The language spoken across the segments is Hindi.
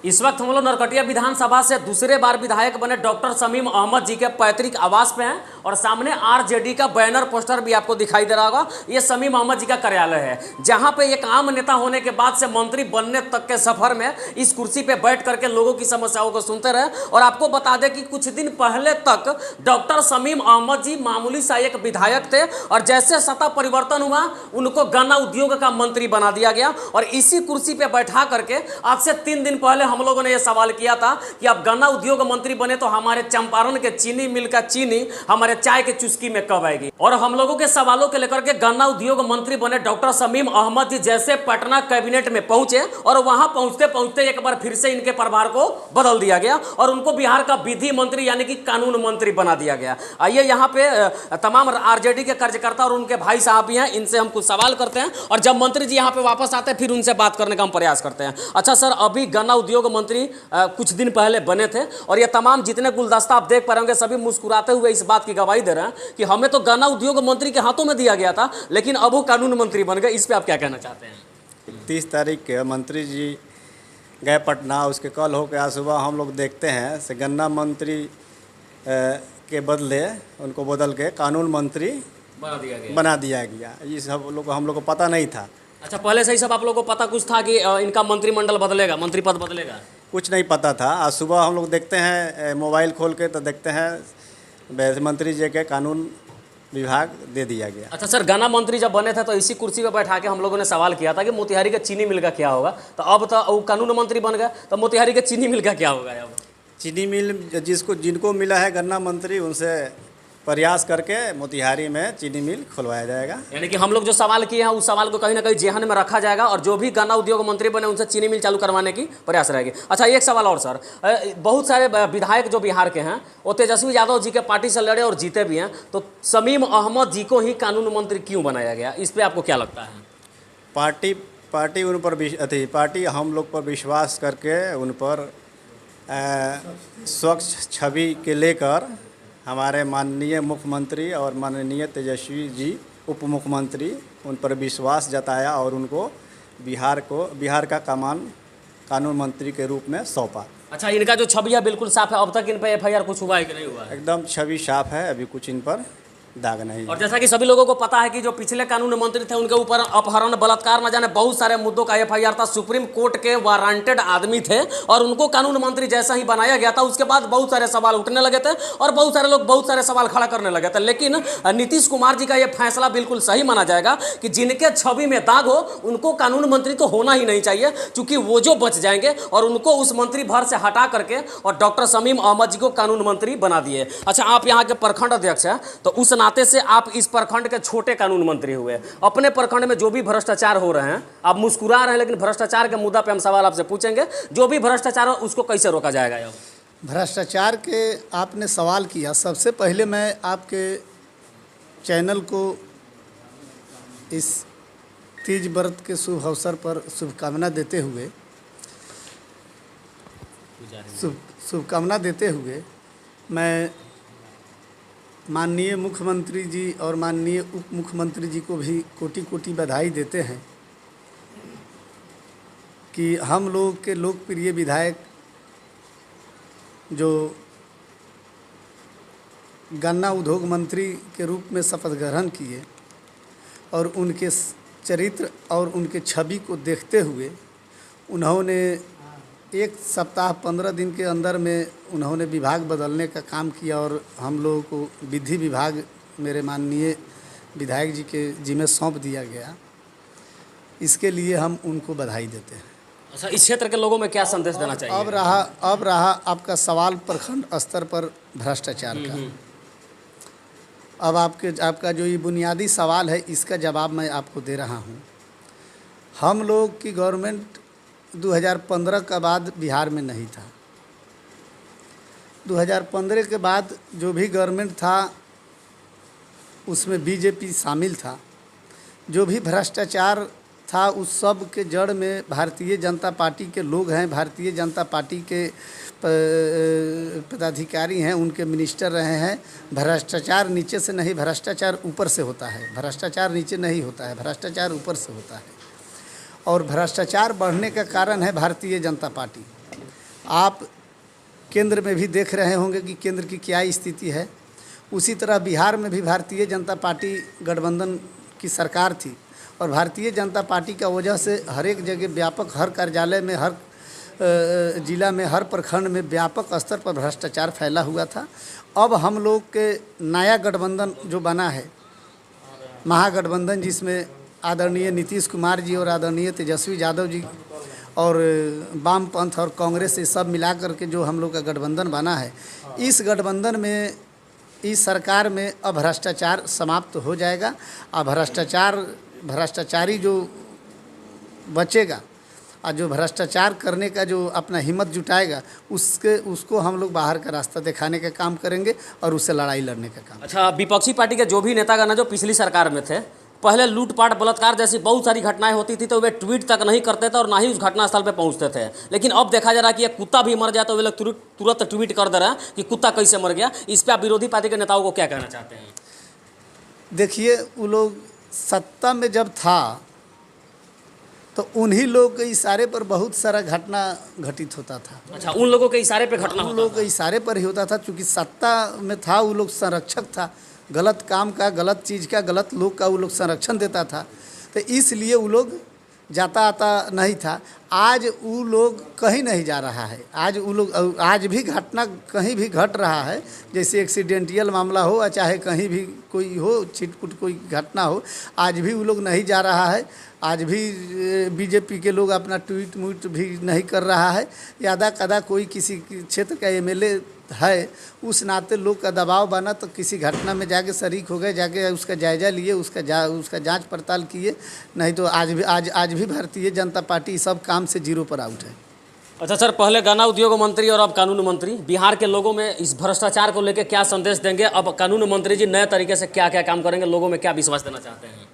इस वक्त हम लोग नरकटिया विधानसभा से दूसरे बार विधायक बने डॉक्टर शमीम अहमद जी के पैतृक आवास पे हैं और सामने आरजेडी का बैनर पोस्टर भी आपको दिखाई दे रहा होगा। ये शमीम अहमद जी का कार्यालय है, जहां पे एक आम नेता होने के बाद से मंत्री बनने तक के सफर में इस कुर्सी पे बैठ करके लोगों की समस्याओं को सुनते रहे। और आपको बता दें कि कुछ दिन पहले तक डॉक्टर शमीम अहमद जी मामूली सा एक विधायक थे और जैसे सत्ता परिवर्तन हुआ उनको गन्ना उद्योग का मंत्री बना दिया गया। और इसी कुर्सी पे बैठा करके आज से 3 दिन पहले हम लोगों ने यह सवाल किया था कि अब गन्ना उद्योग मंत्री बने तो हमारे चंपारण के चीनी मिल का चीनी हमारे चाय के चुस्की में कब आएगी। और हम लोगों के सवालों के लेकर के गन्ना उद्योग मंत्री बने डॉक्टर शमीम अहमद जी जैसे पटना कैबिनेट में पहुंचे और वहां पहुंचते पहुंचते एक बार फिर से इनके प्रभार को बदल दिया गया और उनको बिहार का विधि मंत्री यानी कि कानून मंत्री बना दिया गया। आइए यहाँ पे तमाम आरजेडी के कार्यकर्ता और उनके भाई साहब भी हैं, इनसे हम कुछ सवाल करते हैं और जब मंत्री जी यहाँ पे वापस आते हैं फिर उनसे बात करने का हम प्रयास करते हैं। अच्छा सर, अभी गन्ना उद्योग मंत्री कुछ दिन पहले बने थे और ये तमाम जितने गुलदस्ता आप देख पा रहे होंगे सभी मुस्कुराते हुए इस बात की गवाही दे रहे हैं कि हमें तो गन्ना उद्योग मंत्री के हाथों में दिया गया था लेकिन अब वो कानून मंत्री बन गए। इस पे आप क्या कहना चाहते हैं? 30 तारीख के मंत्री जी गए पटना, उसके कल हो के आज सुबह हम लोग देखते हैं से गन्ना मंत्री के बदले उनको बदल के कानून मंत्री बना दिया गया। ये सब लोग हम लोग को पता नहीं था। अच्छा, पहले से ही सब आप लोगों को पता कुछ था कि इनका मंत्रिमंडल बदलेगा, मंत्री पद बदलेगा? कुछ नहीं पता था। आज सुबह हम लोग देखते हैं मोबाइल खोल के तो देखते हैं मंत्री जी के कानून विभाग दे दिया गया। अच्छा सर, गन्ना मंत्री जब बने थे तो इसी कुर्सी पे बैठा के हम लोगों ने सवाल किया था कि मोतिहारी के चीनी मिल का क्या होगा, तो अब तो वो कानून मंत्री बन गए तो मोतिहारी के चीनी मिल का क्या होगा? अब चीनी मिल जिनको मिला है गन्ना मंत्री उनसे प्रयास करके मोतिहारी में चीनी मिल खुलवाया जाएगा। यानी कि हम लोग जो सवाल किए हैं उस सवाल को कहीं ना कहीं जेहन में रखा जाएगा और जो भी गन्ना उद्योग मंत्री बने उनसे चीनी मिल चालू करवाने की प्रयास रहेगी। अच्छा, एक सवाल और सर, बहुत सारे विधायक जो बिहार के हैं वो तेजस्वी यादव जी के पार्टी से लड़े और जीते भी हैं, तो शमीम अहमद जी को ही कानून मंत्री क्यों बनाया गया? इस पर आपको क्या लगता है? पार्टी उन पर पार्टी हम लोग पर विश्वास करके उन पर स्वच्छ छवि के लेकर हमारे माननीय मुख्यमंत्री और माननीय तेजस्वी जी उप मुख्यमंत्री उन पर विश्वास जताया और उनको बिहार का कानून मंत्री के रूप में सौंपा। अच्छा, इनका जो छवि है बिल्कुल साफ है, अब तक इन पर एफआईआर कुछ हुआ है कि नहीं हुआ है? एकदम छवि साफ है, अभी कुछ इन पर दाग नहीं। और जैसा कि सभी लोगों को पता है कि जो पिछले कानून मंत्री थे उनके ऊपर अपहरण, बलात्कार, न जाने बहुत सारे मुद्दों का एफआईआर था, सुप्रीम कोर्ट के वारंटेड आदमी थे और उनको कानून मंत्री जैसा ही बनाया गया था उसके बाद बहुत सारे सवाल उठने लगे थे और बहुत सारे लोग बहुत सारे सवाल खड़ा करने लगे थे। लेकिन नीतीश कुमार जी का यह फैसला बिल्कुल सही माना जाएगा कि जिनके छवि में दाग हो उनको कानून मंत्री तो होना ही नहीं चाहिए, क्योंकि वो जो बच जाएंगे और उनको उस मंत्री भर से हटा करके और डॉक्टर शमीम अहमद जी को कानून मंत्री बना दिए। अच्छा, आप यहाँ के प्रखंड अध्यक्ष हैं तो उस नाते से आप इस प्रखंड के छोटे कानून मंत्री हुए, अपने प्रखंड में जो भी भ्रष्टाचार हो रहे हैं, आप मुस्कुरा रहे हैं लेकिन भ्रष्टाचार के मुद्दा पे हम सवाल आपसे पूछेंगे, जो भी भ्रष्टाचार हो उसको कैसे रोका जाएगा? भ्रष्टाचार के आपने सवाल किया, सबसे पहले मैं आपके चैनल को इस तीज व्रत के शुभ अवसर पर शुभकामना देते हुए मैं माननीय मुख्यमंत्री जी और माननीय उप मुख्यमंत्री जी को भी कोटि कोटि बधाई देते हैं कि हम लोग के लोकप्रिय विधायक जो गन्ना उद्योग मंत्री के रूप में शपथ ग्रहण किए और उनके चरित्र और उनके छवि को देखते हुए उन्होंने 1 सप्ताह 15 दिन के अंदर में उन्होंने विभाग बदलने का काम किया और हम लोगों को विधि विभाग मेरे माननीय विधायक जी के जिम्मे सौंप दिया गया। इसके लिए हम उनको बधाई देते हैं। अच्छा, इस क्षेत्र के लोगों में क्या संदेश देना चाहिए? अब रहा आपका सवाल प्रखंड स्तर पर भ्रष्टाचार का। अब आपका जो ये बुनियादी सवाल है इसका जवाब मैं आपको दे रहा हूँ। हम लोग की गवर्नमेंट 2015 का बाद बिहार में नहीं था। 2015 के बाद जो भी गवर्नमेंट था उसमें बीजेपी शामिल था। जो भी भ्रष्टाचार था उस सब के जड़ में भारतीय जनता पार्टी के लोग हैं, भारतीय जनता पार्टी के पदाधिकारी हैं, उनके मिनिस्टर रहे हैं। भ्रष्टाचार नीचे से नहीं, भ्रष्टाचार ऊपर से होता है। भ्रष्टाचार नीचे नहीं होता है, भ्रष्टाचार ऊपर से होता है। और भ्रष्टाचार बढ़ने का कारण है भारतीय जनता पार्टी। आप केंद्र में भी देख रहे होंगे कि केंद्र की क्या स्थिति है। उसी तरह बिहार में भी भारतीय जनता पार्टी गठबंधन की सरकार थी और भारतीय जनता पार्टी का वजह से हर एक जगह व्यापक, हर कार्यालय में, हर जिला में, हर प्रखंड में व्यापक स्तर पर भ्रष्टाचार फैला हुआ था। अब हम लोग के नया गठबंधन जो बना है, महागठबंधन, जिसमें आदरणीय नीतीश कुमार जी और आदरणीय तेजस्वी यादव जी और वामपंथ और कांग्रेस, ये सब मिला करके जो हम लोग का गठबंधन बना है, इस गठबंधन में, इस सरकार में अब भ्रष्टाचार समाप्त हो जाएगा। अब भ्रष्टाचारी जो बचेगा और जो भ्रष्टाचार करने का जो अपना हिम्मत जुटाएगा, उसको हम लोग बाहर का रास्ता दिखाने का काम करेंगे और उससे लड़ाई लड़ने का काम। अच्छा, विपक्षी पार्टी के जो भी नेतागण जो पिछली सरकार में थे, पहले लूटपाट, बलात्कार जैसी बहुत सारी घटनाएं होती थी तो वे ट्वीट तक नहीं करते थे और ना ही उस घटनास्थल पे पहुंचते थे। लेकिन अब देखा जा रहा है कि एक कुत्ता भी मर जाए तो वे लोग तुरंत ट्वीट कर दे रहे हैं कि कुत्ता कैसे मर गया। इस पर आप विरोधी पार्टी के नेताओं को क्या कहना चाहते हैं? देखिए, वो लोग सत्ता में जब था तो उन्हीं लोग के इशारे पर बहुत सारा घटना घटित होता था। अच्छा, उन लोगों के इशारे पे घटना उन लोगों के इशारे पर ही होता था, चूँकि सत्ता में था, वो लोग संरक्षक था, गलत काम का, गलत चीज़ का, गलत लोग का वो लोग संरक्षण देता था, तो इसलिए वो लोग जाता आता नहीं था। आज वो लोग कहीं नहीं जा रहा है। आज वो लोग, आज भी घटना कहीं भी घट रहा है, जैसे एक्सीडेंटियल मामला हो या चाहे कहीं भी कोई हो, छिटपुट कोई घटना हो, आज भी वो लोग नहीं जा रहा है। आज भी बीजेपी के लोग अपना ट्वीट मूट भी नहीं कर रहा है। यादा कदा कोई किसी क्षेत्र का एमएलए है, उस नाते लोग का दबाव बना तो किसी घटना में जाके शरीक हो गए, जाके उसका जायज़ा लिए, उसका जांच पड़ताल किए। नहीं तो आज भी भारतीय जनता पार्टी सब काम से जीरो पर आउट है। अच्छा सर, पहले गन्ना उद्योग मंत्री और अब कानून मंत्री, बिहार के लोगों में इस भ्रष्टाचार को लेकर क्या संदेश देंगे? अब कानून मंत्री जी नए तरीके से क्या क्या काम करेंगे, लोगों में क्या विश्वास देना चाहते हैं?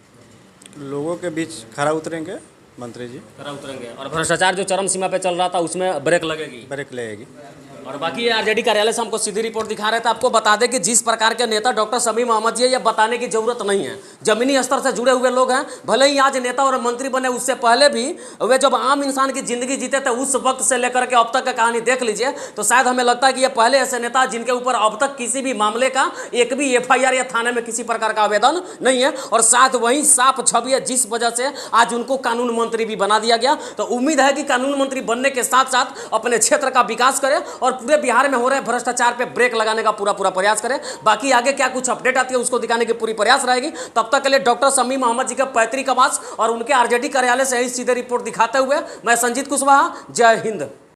लोगों के बीच खरा उतरेंगे मंत्री जी, खरा उतरेंगे और भ्रष्टाचार जो चरम सीमा पे चल रहा था उसमें ब्रेक लगेगी, ब्रेक लगेगी। और बाकी आरजेडी कार्यालय से हमको सीधी रिपोर्ट दिखा रहे थे। आपको बता दें कि जिस प्रकार के नेता डॉक्टर शमीम अहमद जी है, यह बताने की जरूरत नहीं है। जमीनी स्तर से जुड़े हुए लोग हैं, भले ही आज नेता और मंत्री बने, उससे पहले भी वे जब आम इंसान की जिंदगी जीते थे, उस वक्त से लेकर के अब तक का कहानी देख लीजिए तो शायद हमें लगता है कि ये पहले ऐसे नेता जिनके ऊपर अब तक किसी भी मामले का एक भी FIR या थाने में किसी प्रकार का आवेदन नहीं है। और साथ वही साफ छवि है, जिस वजह से आज उनको कानून मंत्री भी बना दिया गया। तो उम्मीद है कि कानून मंत्री बनने के साथ साथ अपने क्षेत्र का विकास करें और पूरे बिहार में हो रहे भ्रष्टाचार पे ब्रेक लगाने का पूरा प्रयास करें। बाकी आगे क्या कुछ अपडेट आती है उसको दिखाने की पूरी प्रयास रहेगी। तब तक के लिए डॉक्टर शमीम अहमद जी के पैतृक आवास और उनके आरजेडी कार्यालय से ही सीधे रिपोर्ट दिखाते हुए मैं संजीत कुशवाहा, जय हिंद।